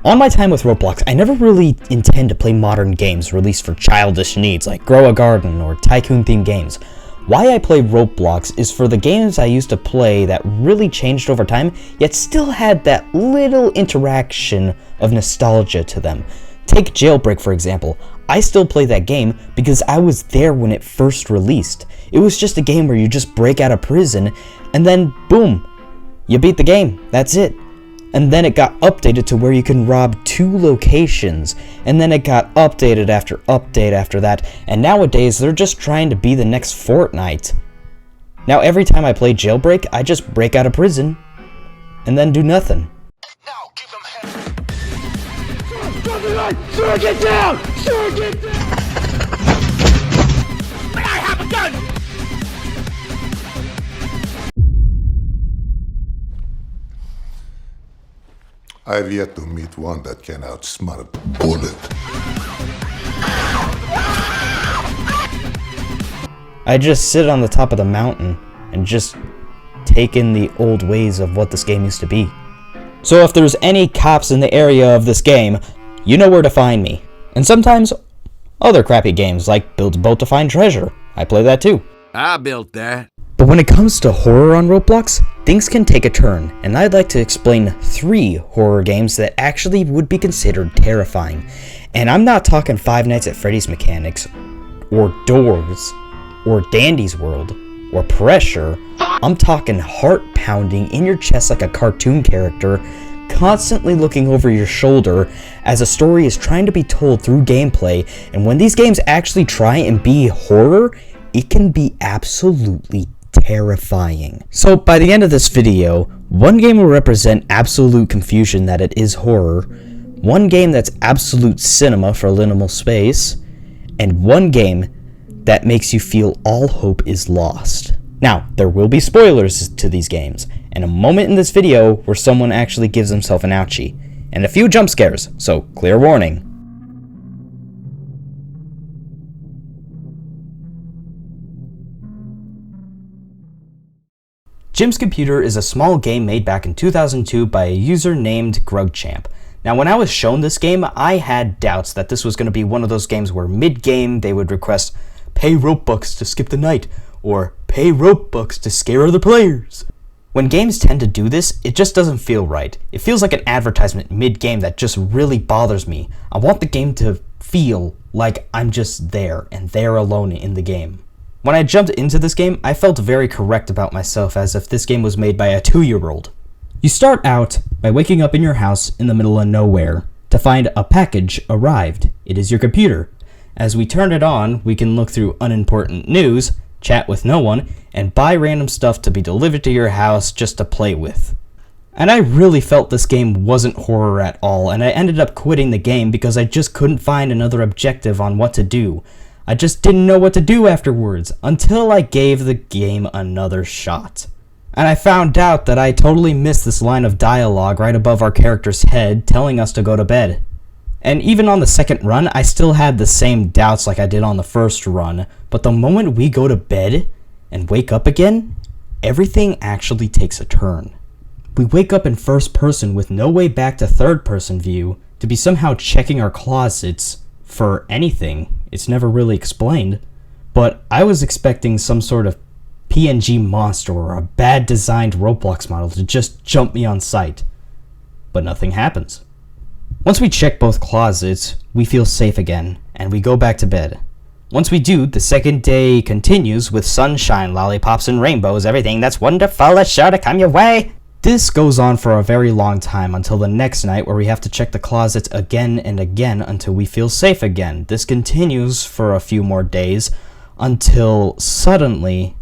On my time with Roblox, I never really intend to play modern games released for childish needs like Grow a Garden or Tycoon-themed games. Why I play Roblox is for the games I used to play that really changed over time, yet still had that little interaction of nostalgia to them. Take Jailbreak for example. I still play that game because I was there when it first released. It was just a game where you just break out of prison and then boom, you beat the game, that's it. And then it got updated to where you can rob 2 locations, and then it got updated after update after that, and nowadays they're just trying to be the next Fortnite. Now every time I play Jailbreak, I just break out of prison, and then do nothing. Now give them hell. Sir, get down! Sir, get down! But I have a gun! I've yet to meet one that can outsmart a bullet. I just sit on the top of the mountain and just take in the old ways of what this game used to be. So if there's any cops in the area of this game, you know where to find me. And sometimes other crappy games like Build a Boat to Find Treasure. I play that too. I built that. But when it comes to horror on Roblox, things can take a turn, and I'd like to explain 3 horror games that actually would be considered terrifying. And I'm not talking Five Nights at Freddy's mechanics, or Doors, or Dandy's World, or Pressure. I'm talking heart-pounding in your chest like a cartoon character, constantly looking over your shoulder as a story is trying to be told through gameplay, and when these games actually try and be horror, it can be absolutely terrifying. So by the end of this video, one game will represent absolute confusion that it is horror, one game that's absolute cinema for liminal space, and one game that makes you feel all hope is lost. Now, there will be spoilers to these games, and a moment in this video where someone actually gives himself an ouchie, and a few jump scares, so clear warning. Jim's Computer is a small game made back in 2002 by a user named GrugChamp. Now when I was shown this game, I had doubts that this was going to be one of those games where mid-game they would request, pay Robux to skip the night, or pay Robux to scare other players. When games tend to do this, it just doesn't feel right. It feels like an advertisement mid-game that just really bothers me. I want the game to feel like I'm just there, and there alone in the game. When I jumped into this game, I felt very correct about myself as if this game was made by a 2-year-old. You start out by waking up in your house in the middle of nowhere to find a package arrived. It is your computer. As we turn it on, we can look through unimportant news, chat with no one, and buy random stuff to be delivered to your house just to play with. And I really felt this game wasn't horror at all, and I ended up quitting the game because I just couldn't find another objective on what to do. I just didn't know what to do afterwards, until I gave the game another shot. And I found out that I totally missed this line of dialogue right above our character's head telling us to go to bed. And even on the second run, I still had the same doubts like I did on the first run, but the moment we go to bed and wake up again, everything actually takes a turn. We wake up in first person with no way back to third person view to be somehow checking our closets for anything. It's never really explained, but I was expecting some sort of PNG monster or a bad designed Roblox model to just jump me on sight. But nothing happens. Once we check both closets, we feel safe again, and we go back to bed. Once we do, the second day continues with sunshine, lollipops, and rainbows, everything that's wonderful is sure to come your way. This goes on for a very long time until the next night where we have to check the closets again and again until we feel safe again. This continues for a few more days until suddenly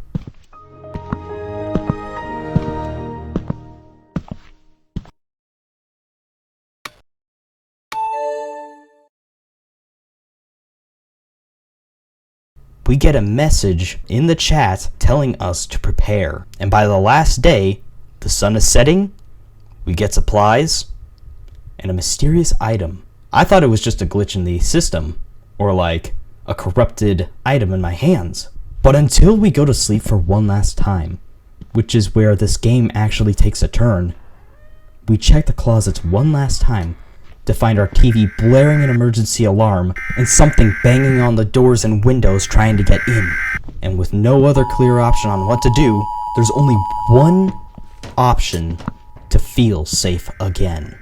we get a message in the chat telling us to prepare. And by the last day, the sun is setting, we get supplies, and a mysterious item. I thought it was just a glitch in the system, or like a corrupted item in my hands. But until we go to sleep for one last time, which is where this game actually takes a turn, we check the closets one last time, to find our TV blaring an emergency alarm and something banging on the doors and windows trying to get in. And with no other clear option on what to do, there's only one option to feel safe again.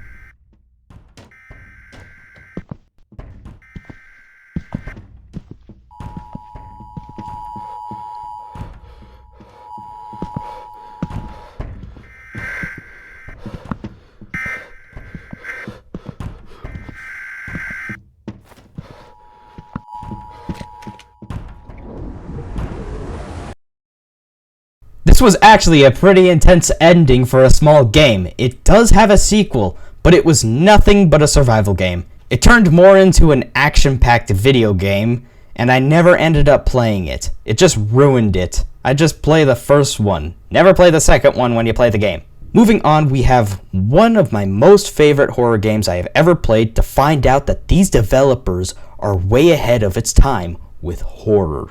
This was actually a pretty intense ending for a small game. It does have a sequel, but it was nothing but a survival game. It turned more into an action-packed video game, and I never ended up playing it. It just ruined it. I just play the first one. Never play the second one when you play the game. Moving on, we have one of my most favorite horror games I have ever played to find out that these developers are way ahead of its time with horror.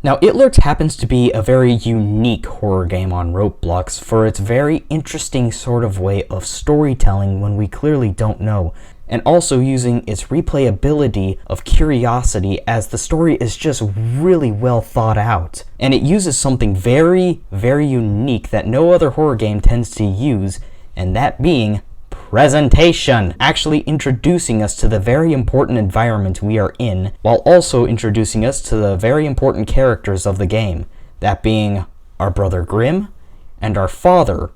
Now, It Lurks happens to be a very unique horror game on Roblox for its very interesting sort of way of storytelling when we clearly don't know, and also using its replayability of curiosity as the story is just really well thought out. And it uses something very, very unique that no other horror game tends to use, and that being presentation, actually introducing us to the very important environment we are in, while also introducing us to the very important characters of the game, that being our brother Grimm and our father,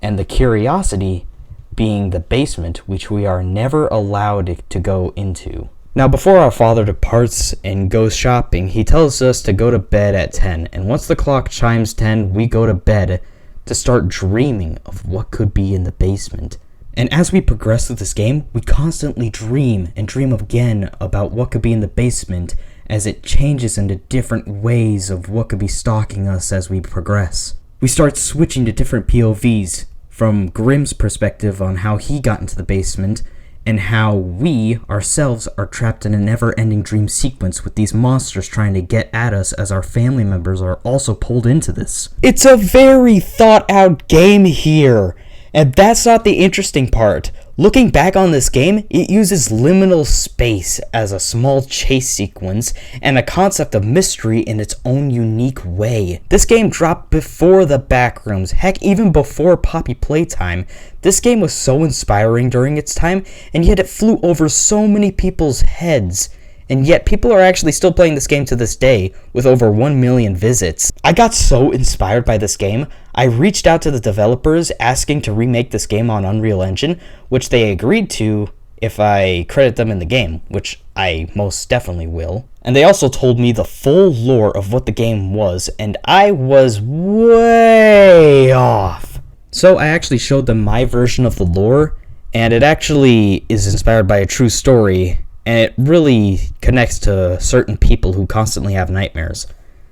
and the curiosity being the basement, which we are never allowed to go into. Now, before our father departs and goes shopping, he tells us to go to bed at 10, and once the clock chimes 10, we go to bed to start dreaming of what could be in the basement. And as we progress through this game, we constantly dream and dream again about what could be in the basement as it changes into different ways of what could be stalking us as we progress. We start switching to different POVs, from Grimm's perspective on how he got into the basement, and how we, ourselves, are trapped in a never-ending dream sequence with these monsters trying to get at us as our family members are also pulled into this. It's a very thought-out game here! And that's not the interesting part. Looking back on this game, it uses liminal space as a small chase sequence and a concept of mystery in its own unique way. This game dropped before the Backrooms, heck, even before Poppy Playtime. This game was so inspiring during its time, and yet it flew over so many people's heads. And yet people are actually still playing this game to this day, with over 1 million visits. I got so inspired by this game, I reached out to the developers asking to remake this game on Unreal Engine, which they agreed to if I credit them in the game, which I most definitely will. And they also told me the full lore of what the game was, and I was way off. So I actually showed them my version of the lore, and it actually is inspired by a true story, and it really connects to certain people who constantly have nightmares.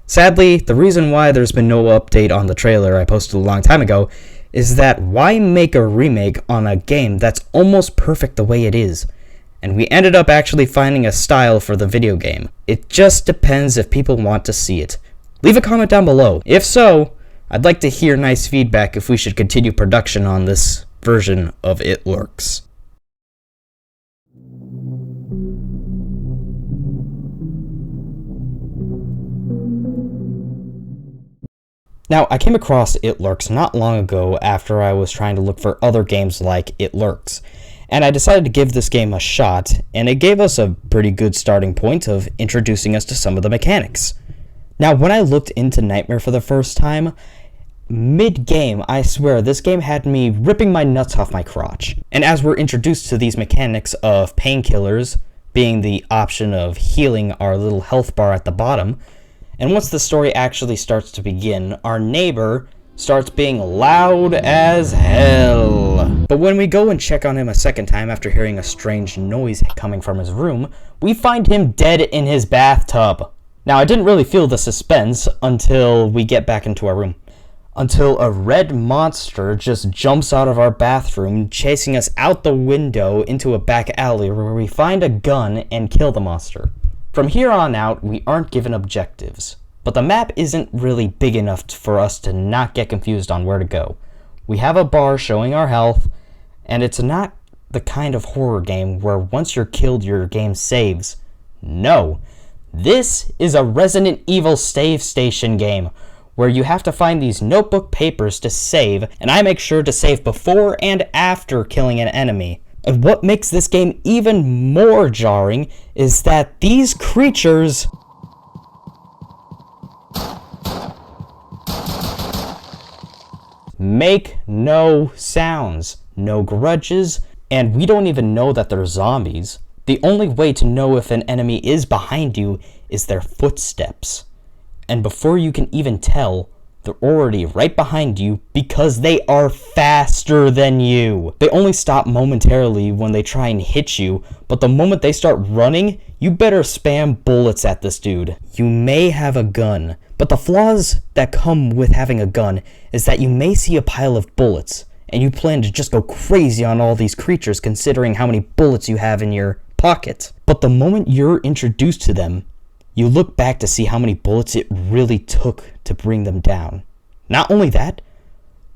Sadly, the reason why there's been no update on the trailer I posted a long time ago is that why make a remake on a game that's almost perfect the way it is? And we ended up actually finding a style for the video game. It just depends if people want to see it. Leave a comment down below. If so, I'd like to hear nice feedback if we should continue production on this version of It Lurks. Now, I came across It Lurks not long ago after I was trying to look for other games like It Lurks, and I decided to give this game a shot, and it gave us a pretty good starting point of introducing us to some of the mechanics. Now, when I looked into Nightmare for the first time, mid-game, I swear, this game had me ripping my nuts off my crotch. And as we're introduced to these mechanics of painkillers, being the option of healing our little health bar at the bottom, and once the story actually starts to begin, our neighbor starts being loud as hell. But when we go and check on him a second time after hearing a strange noise coming from his room, we find him dead in his bathtub. Now, I didn't really feel the suspense until we get back into our room. Until a red monster just jumps out of our bathroom, chasing us out the window into a back alley where we find a gun and kill the monster. From here on out, we aren't given objectives. But the map isn't really big enough for us to not get confused on where to go. We have a bar showing our health, and it's not the kind of horror game where once you're killed your game saves. No, this is a Resident Evil save station game where you have to find these notebook papers to save, and I make sure to save before and after killing an enemy. And what makes this game even more jarring is that these creatures make no sounds, no grudges, and we don't even know that they're zombies. The only way to know if an enemy is behind you is their footsteps. And before you can even tell, they're already right behind you because they are faster than you. They only stop momentarily when they try and hit you, but the moment they start running, you better spam bullets at this dude. You may have a gun, but the flaws that come with having a gun is that you may see a pile of bullets, and you plan to just go crazy on all these creatures considering how many bullets you have in your pocket. But the moment you're introduced to them, you look back to see how many bullets it really took to bring them down. Not only that,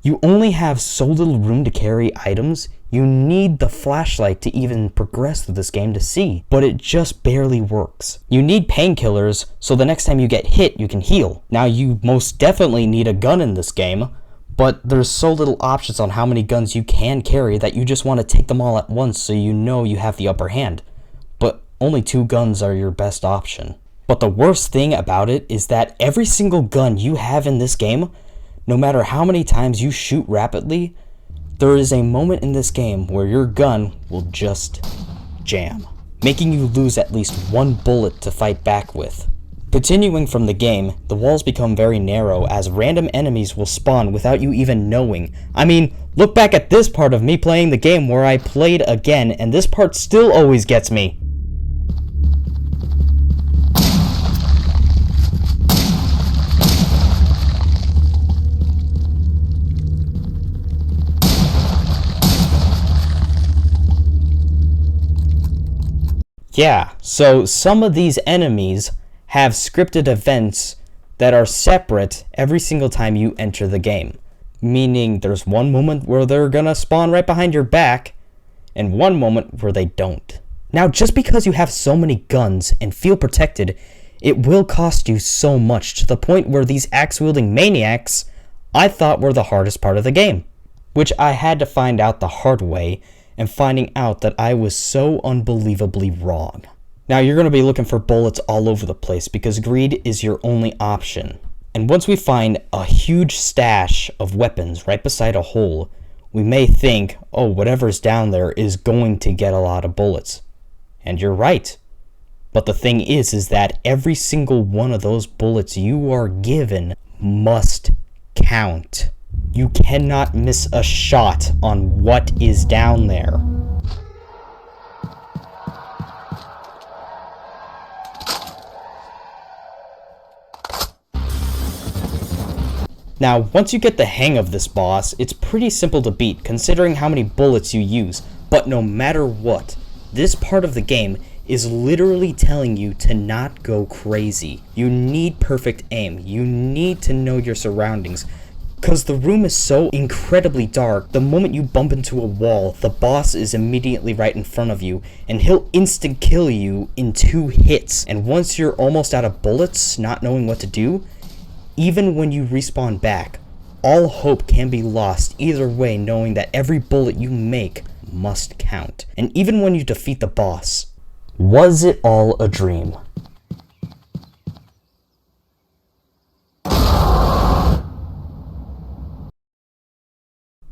you only have so little room to carry items, you need the flashlight to even progress through this game to see, but it just barely works. You need painkillers so the next time you get hit, you can heal. Now, you most definitely need a gun in this game, but there's so little options on how many guns you can carry that you just want to take them all at once so you know you have the upper hand. But only 2 guns are your best option. But the worst thing about it is that every single gun you have in this game, no matter how many times you shoot rapidly, there is a moment in this game where your gun will just jam, making you lose at least 1 bullet to fight back with. Continuing from the game, the walls become very narrow as random enemies will spawn without you even knowing. I mean, look back at this part of me playing the game where I played again, and this part still always gets me. Yeah, so some of these enemies have scripted events that are separate every single time you enter the game. Meaning there's one moment where they're gonna spawn right behind your back, and one moment where they don't. Now, just because you have so many guns and feel protected, it will cost you so much to the point where these axe-wielding maniacs I thought were the hardest part of the game. Which I had to find out the hard way, and finding out that I was so unbelievably wrong. Now, you're going to be looking for bullets all over the place because greed is your only option. And once we find a huge stash of weapons right beside a hole, we may think, oh, whatever's down there is going to get a lot of bullets. And you're right. But the thing is that every single one of those bullets you are given must count. You cannot miss a shot on what is down there. Now, once you get the hang of this boss, it's pretty simple to beat considering how many bullets you use. But no matter what, this part of the game is literally telling you to not go crazy. You need perfect aim. You need to know your surroundings. Because the room is so incredibly dark, the moment you bump into a wall, the boss is immediately right in front of you, and he'll instant kill you in 2 hits. And once you're almost out of bullets, not knowing what to do, even when you respawn back, all hope can be lost either way, knowing that every bullet you make must count. And even when you defeat the boss, was it all a dream?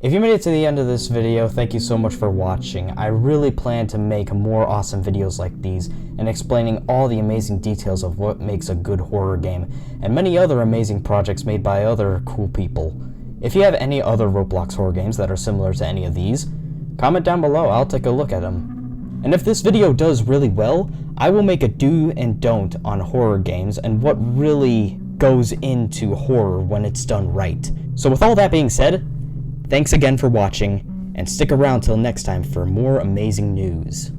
If you made it to the end of this video, thank you so much for watching. I really plan to make more awesome videos like these and explaining all the amazing details of what makes a good horror game and many other amazing projects made by other cool people. If you have any other Roblox horror games that are similar to any of these, comment down below, I'll take a look at them. And if this video does really well, I will make a do and don't on horror games and what really goes into horror when it's done right. So with all that being said, thanks again for watching, and stick around till next time for more amazing news.